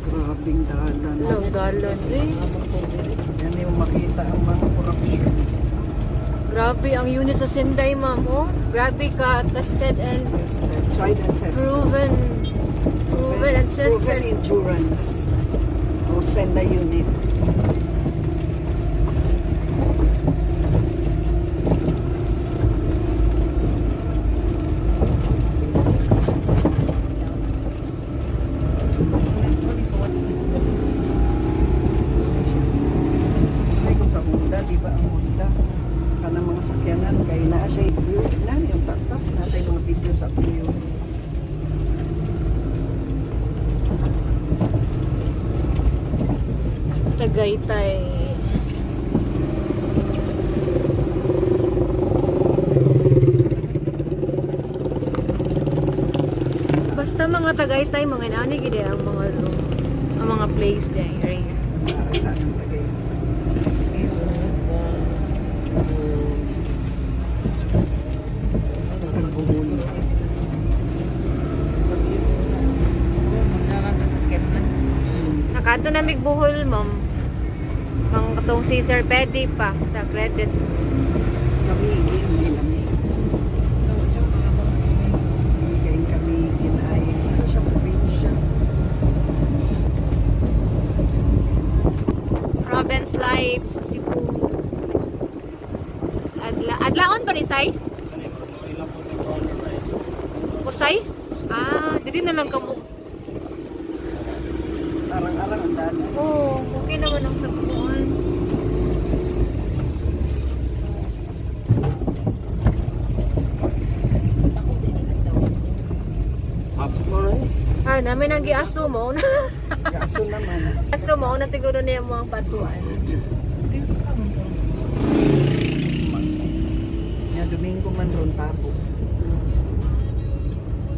Grabing dalan. Lang dalan eh. Yan yung makita ang mga corruption. Grabe ang unit sa Senday, ma'am. Oh, grabe ka. Tested and Tried and tested. proven. Proven and Proven tested. endurance of Senda unit. Ay, kung sa Honda, di ba ang Honda? Kanang mga sakyanan, kaya naa siya yung yung tatak natin mga video sa video. Tagaytay. Basta mga Tagaytay, mga nani gid ang mga place day area. Nakakita ng tagay. Ang buhulo. Nakato na migbuhol, ma'am. Ang katong si Sir Petty pa sa credit. Kamigin, hindi lamig. Kamigin, kamigin ay ano siya, probinsya. Province Life sa Cebu. Adlaon pa ni Say? Kusay? Ah, dili na lang kamo. Arang-arang ang daan. Oh, okay naman ang sabuan. Ah, namin ang giaso mo. Kaso naman, Aso mo na siguro niya mo ang patuan. nga Domingo man ron tapo.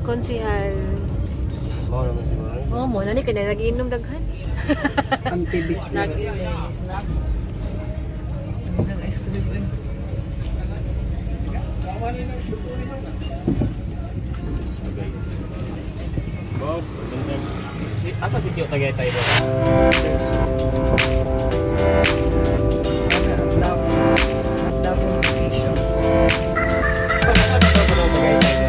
Konsihal. Oh, mo na ni kanya nagiinom daghan. Antibis na. Boss, asa si Tio Tagaytay ba? Love vacation. Asa ba ito ng Tagaytay ba?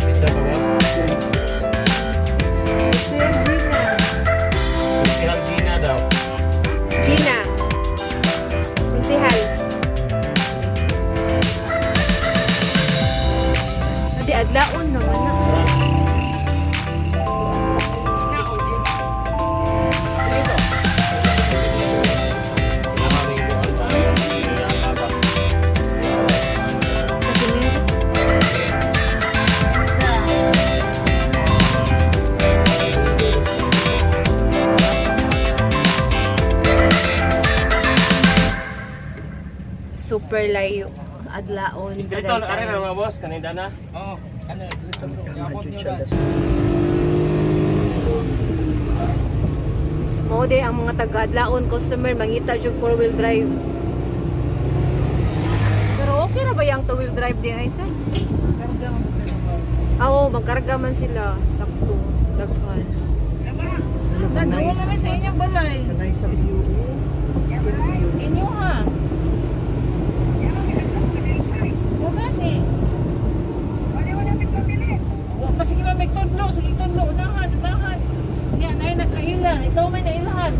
Pizza ba ba? Si Gina daw. Gina. Konsihal. Adi adlaon naman na. Super layo. Adlaon. Distrito, ari na mga boss, kanina na. Oo. Mo de ang mga taga-adlaon customer mangita jud 4-wheel drive. Pero okay ra ba yung 2-wheel drive di ay sa? Oo, magkarga man sila. Sakto. Daghan. Nice. sa inyong balay. Nice sa view. Still view. Inyo ha. Wala ni. Wala sige na may tudlo, sige tudlo unahan. Yan ay nakaila. Ito may nailahan.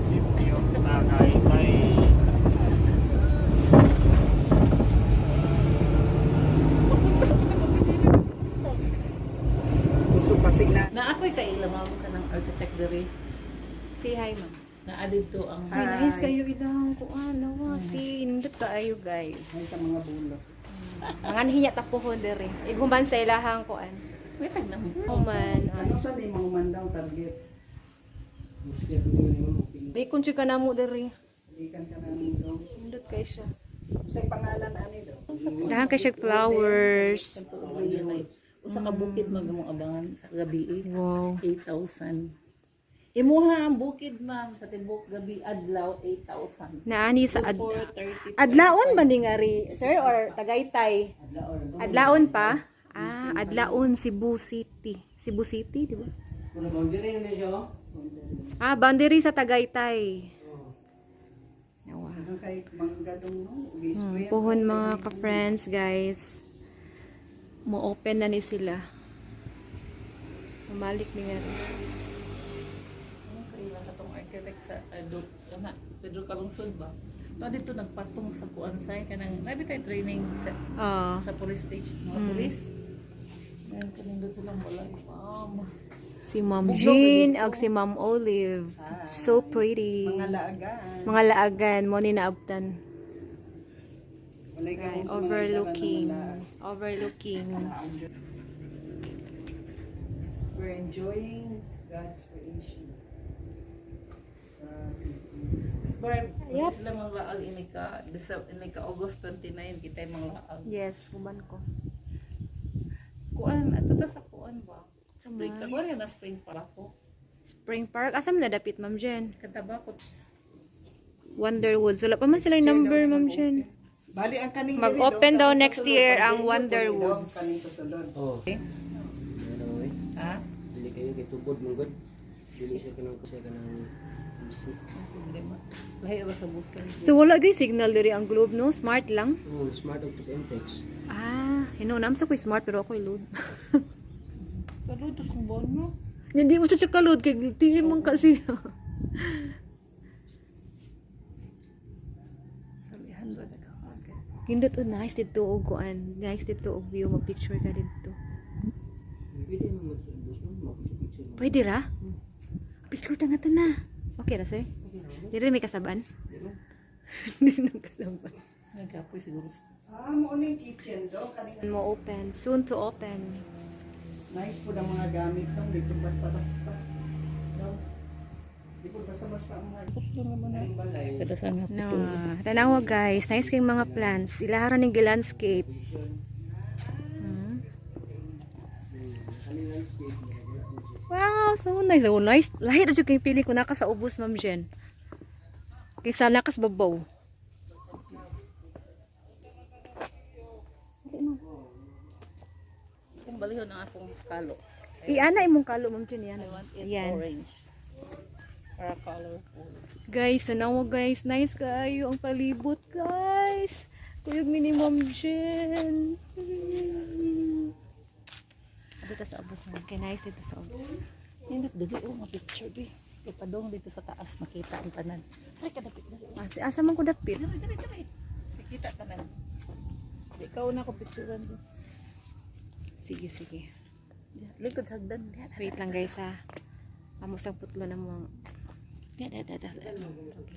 Si Tio Tagaytay. Gusto pa sila. Na ako'y kaila ma'am ka ng architect diri. Say hi, ma'am. Na adid to ang Ay, nice kayo ilang kuan. Si nindot kaayo guys. Ay sa mga bulo. Mga hinya tapuhon diri. Igumban sa ilahang kuan. may tag na mo. Human. Ano sa ni mga mandang target? Di kun ka namo diri. Ikan ka namin daw. Nindot kay siya. Sa pangalan ani daw. Dahan kay siya flowers. Usa ka bukid mag mong abangan sa gabi Wow. 8,000. Imuha ang bukid ma'am sa tibok gabi adlaw 8,000. Naani sa 430. Adlaon ba ni nga ri, sir, or Tagaytay? Adlaon pa? Ah, Adlaon, Cebu City. Cebu City, di ba? Ah, boundary sa Tagaytay. Nawa. Hanggang kay manggadong no. Gisprayan Puhon pa, mga kay- ka-friends, guys. Mo-open na ni sila. Mamalik ni nga rin. Kailan katong architect sa Pedro Calungsod ba? To dito nagpatong sa kuan say kanang labi tay training Ah, sa police station, mga police. Yan kaning doon silang balay. si Ma'am Jean ag si Ma'am Olive. So pretty. Mga laagaan. Mga laagan mo ni naabtan. Walay ka Right, kung sa mga overlooking. ilagan ng mga Overlooking. We're enjoying God's creation. Yep. Sila mga laag inika August 29 kita mga laag. Yes, kuman ko. Kuan ato ta sa kuan ba? Spring ka kuan nga na spring pa ako. Spring Park. Asa man nadapit, Ma'am Jen? Kataba ko. Wonderwoods. Wala pa man sila yung number, Ma'am Jen. Bali ang kaning Mag-open diri, daw kaning next kasulod. year Pag ang linggo, Wonderwoods. kaning kasulod. Oh. Okay. Ano eh? Ha? Dili kayo kay tubod mong god. Dili siya kanang music. Problema. Lahi ra sa busan. So, wala gay signal diri ang globe, no? Smart lang. Oh, smart of the index. Ah, hinunam sa ko'y smart pero ako'y load. Pero ito kung bono. Hindi mo sa siya ka-load kay tingin mong kasi. Salihan ba na ka? Hindot o nice dito og kuan. Nice dito og view, mag-picture ka dito. Pwede mo mag-picture mo. Pwede ra? Picture ta nga ta na. Okay ra, sir? Dili may kasaban? Hindi nang kasaban. Nagkapoy siguro. Mo uning kitchen do kaning Mo open, soon to open. nice po ang mga gamit nang dito basta-basta. No? Di po basta-basta ang mga Kadasan nga No, tanawa guys, nice kayong mga plants. Ilaharan ng landscape. Wow, so nice. So nice. Lahit na kay pili ko naka sa ubos, Ma'am Jen. Kaysa nakas babaw. Kung balihon ang akong kalo. Iana imong kalo, Ma'am Jen, yan. I want it Yan. orange. Para colorful. Guys, tanawa guys, nice kayo ang palibot, guys. Kuyog mini Ma'am Jen. Dito sa ubos, Ma'am. Okay, nice dito sa ubos. Nindot dili o nga picture bi. Kay padong dito sa taas makita ang tanan. Ay kadapit dali. Asa man ko dapit? Dali. Makita tanan. Ikaw na ko picturean do. Sige, sige. Likod sa hagdan. Wait lang guys ha. Amo sa putlo na mo. Da. Okay.